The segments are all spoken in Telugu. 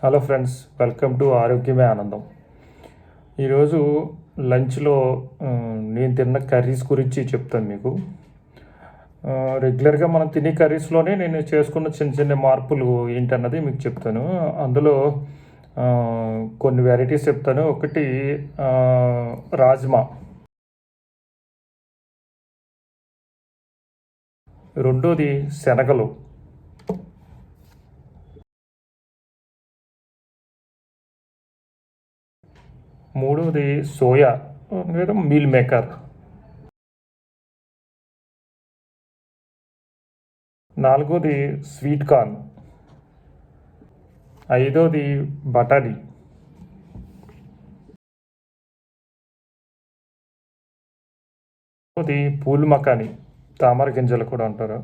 హలో ఫ్రెండ్స్, వెల్కమ్ టు ఆరోగ్యమే ఆనందం. ఈరోజు లంచ్లో నేను తిన్న కర్రీస్ గురించి చెప్తాను మీకు. రెగ్యులర్గా మనం తినే కర్రీస్లోనే నేను చేసుకున్న చిన్న చిన్న మార్పులు ఏంటన్నది మీకు చెప్తాను. అందులో కొన్ని వెరైటీస్ చెప్తాను. ఒకటి రాజ్మా, రెండోది శనగలు, మూడోది సోయా లేదా మీల్ మేకర్, నాలుగోది స్వీట్ కార్న్, ఐదోది బటానీ, అది పూల్ మకాని, తామర గింజలు కూడా అంటారు,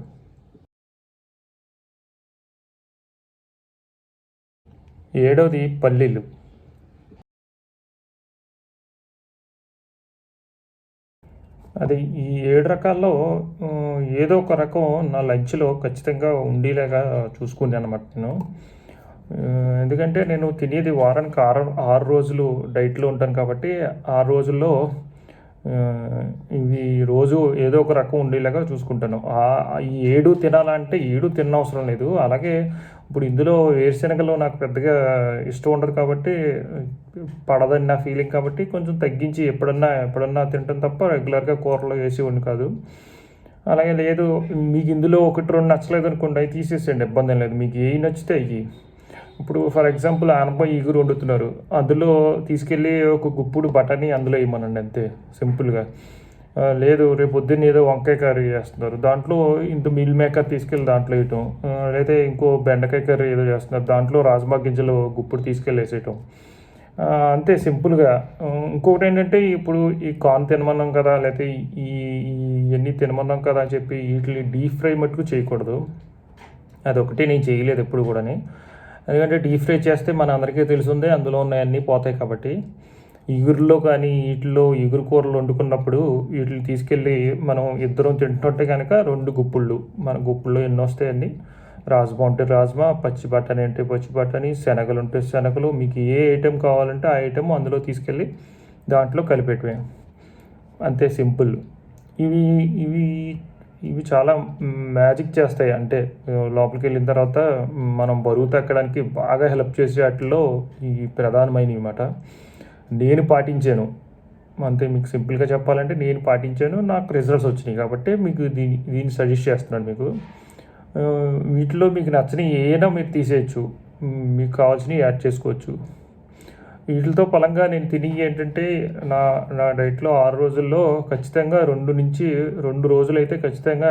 ఏడోది పల్లీలు. అది ఈ 7 రకాల్లో ఏదో ఒక రకం నా లంచ్‌లో ఖచ్చితంగా ఉండేలాగా చూసుకున్నాను అన్నమాట నేను. ఎందుకంటే నేను తినేది వారానికి 6 రోజులు డైట్‌లో ఉంటాను కాబట్టి, 6 రోజుల్లో ఇవి రోజు ఏదో ఒక రకం ఉండేలాగా చూసుకుంటాను. ఈ 7 తినాలంటే 7 తిననవసరం లేదు. అలాగే ఇప్పుడు ఇందులో వేరుశనగలు నాకు పెద్దగా ఇష్టం ఉండదు కాబట్టి, పడదని నా ఫీలింగ్ కాబట్టి కొంచెం తగ్గించి ఎప్పుడన్నా తింటాను తప్ప రెగ్యులర్‌గా కూరలో వేసేవాడిని కాదు. అలాగే లేదు, మీకు ఇందులో 1, 2 నచ్చలేదనుకోండి, అవి తీసేసేయండి, ఇబ్బందేం లేదు. మీకు ఏయి నచ్చితే అయ్యి. ఇప్పుడు ఫర్ ఎగ్జాంపుల్ ఆనపకాయ ఇగురు వండుతున్నారు. అందులో తీసుకెళ్ళి ఒక గుప్పుడు బఠానీ అందులో వేయమనండి, అంతే సింపుల్‌గా. లేదు రేపు పొద్దున్న ఏదో వంకాయ కర్రీ చేస్తున్నారు, దాంట్లో ఇంత మీల్ మేకర్ తీసుకెళ్ళి దాంట్లో వేయటం. లేదా ఇంకో బెండకాయ కర్రీ ఏదో చేస్తున్నారు, దాంట్లో రాజ్మా గింజలు గుప్పుడు తీసుకెళ్ళి వేసేయటం. అంతే సింపుల్‌గా. ఇంకొకటి ఏంటంటే, ఇప్పుడు ఈ కార్న్ తినమన్నాం కదా, లేకపోతే ఈ ఇయన్నీ తినమన్నాం కదా అని చెప్పి వీటిని డీప్ ఫ్రై మట్టుకు చేయకూడదు. అదొకటి నేను చేయలేదు ఎప్పుడు కూడాని. ఎందుకంటే డీప్ ఫ్రై చేస్తే మన అందరికీ తెలిసిందే అందులో ఉన్నవన్నీ పోతాయి కాబట్టి. ఇగురులో కానీ వీటిలో ఇగురు కూరలు వండుకున్నప్పుడు వీటిని తీసుకెళ్ళి మనం ఇద్దరం తింటుంటే కనుక 2 గుప్పుళ్ళు, మన గుప్పుల్లో ఎన్ని వస్తాయండి. రాజ్మా ఉంటే రాజ్మా, పచ్చి బఠానీ అంటే పచ్చి బఠానీ, శనగలు ఉంటే శనగలు, మీకు ఏ ఐటెం కావాలంటే ఆ ఐటెం అందులో తీసుకెళ్ళి దాంట్లో కలిపేటమే. అంతే సింపుల్. ఇవి ఇవి ఇవి చాలా మ్యాజిక్ చేస్తాయి. అంటే లోపలికి వెళ్ళిన తర్వాత మనం బరువు తగ్గడానికి బాగా హెల్ప్ చేసే వాటిల్లో ఈ ప్రధానమైనవి మాట. నేను పాటించాను, అంతే. మీకు సింపుల్గా చెప్పాలంటే నేను పాటించాను, నాకు రిజల్ట్స్ వచ్చినాయి కాబట్టి మీకు దీన్ని సజెస్ట్ చేస్తున్నాను మీకు. వీటిలో మీకు నచ్చని ఏదైనా మీరు తీసేయచ్చు, మీకు కావాల్సినవి యాడ్ చేసుకోవచ్చు. వీటితో పలంగా నేను తిని ఏంటంటే, నా నా డైట్‌లో 6 రోజుల్లో ఖచ్చితంగా 2 రోజులైతే ఖచ్చితంగా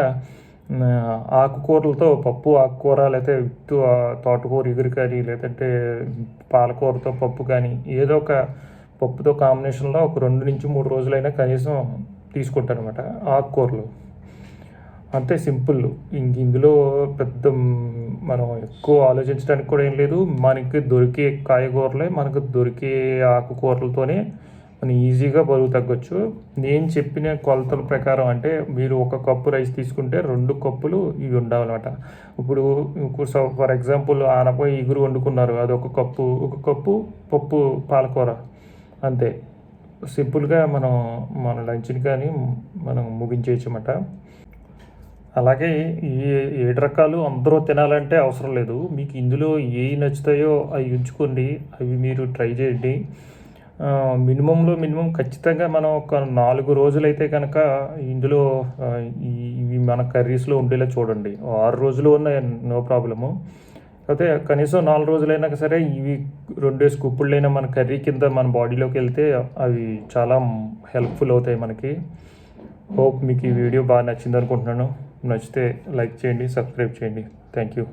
ఆకుకూరలతో పప్పు, ఆకుకూర లేతే తోటకూర ఇగురు కానీ, లేదంటే పాలకూరతో పప్పు కానీ, ఏదో ఒక పప్పుతో కాంబినేషన్‌లో ఒక 2-3 రోజులైనా కనీసం తీసుకుంటానన్నమాట ఆకుకూరలు. అంతే సింపుల్. ఇందులో పెద్ద మనం ఎక్కువ ఆలోచించడానికి కూడా ఏం లేదు. మనకి దొరికే కాయగూరలే, మనకు దొరికే ఆకుకూరలతోనే మనం ఈజీగా బరువు తగ్గొచ్చు. నేను చెప్పిన కొలతల ప్రకారం అంటే, మీరు 1 కప్పు రైస్ తీసుకుంటే 2 కప్పులు ఇవి ఉండాలన్నమాట. ఇప్పుడు ఫర్ ఎగ్జాంపుల్ ఆనపకాయ ఇగురు వండుకున్నారు, అది 1 కప్పు, 1 కప్పు పప్పు పాలకూర, అంతే. సింపుల్గా మన లంచ్‌ని కానీ మనం ముగించేయచ్చన్నమాట. అలాగే ఈ 7 రకాలు అందరూ తినాలంటే అవసరం లేదు. మీకు ఇందులో ఏవి నచ్చుతాయో అవి ఉంచుకోండి, అవి మీరు ట్రై చేయండి. మినిమం ఖచ్చితంగా మనం ఒక 4 రోజులైతే కనుక ఇందులో ఇవి మన కర్రీస్‌లో ఉండేలా చూడండి. 6 రోజులు ఉన్న నో ప్రాబ్లము. అయితే కనీసం 4 రోజులైనా సరే ఇవి 2 స్కూపుళ్ళైనా మన కర్రీ కింద మన బాడీలోకి వెళ్తే అవి చాలా హెల్ప్ఫుల్ అవుతాయి మనకి. హోప్ మీకు ఈ వీడియో బాగా నచ్చింది అనుకుంటున్నాను. నచ్చితే లైక్ చేయండి, సబ్స్క్రైబ్ చేయండి. Thank you.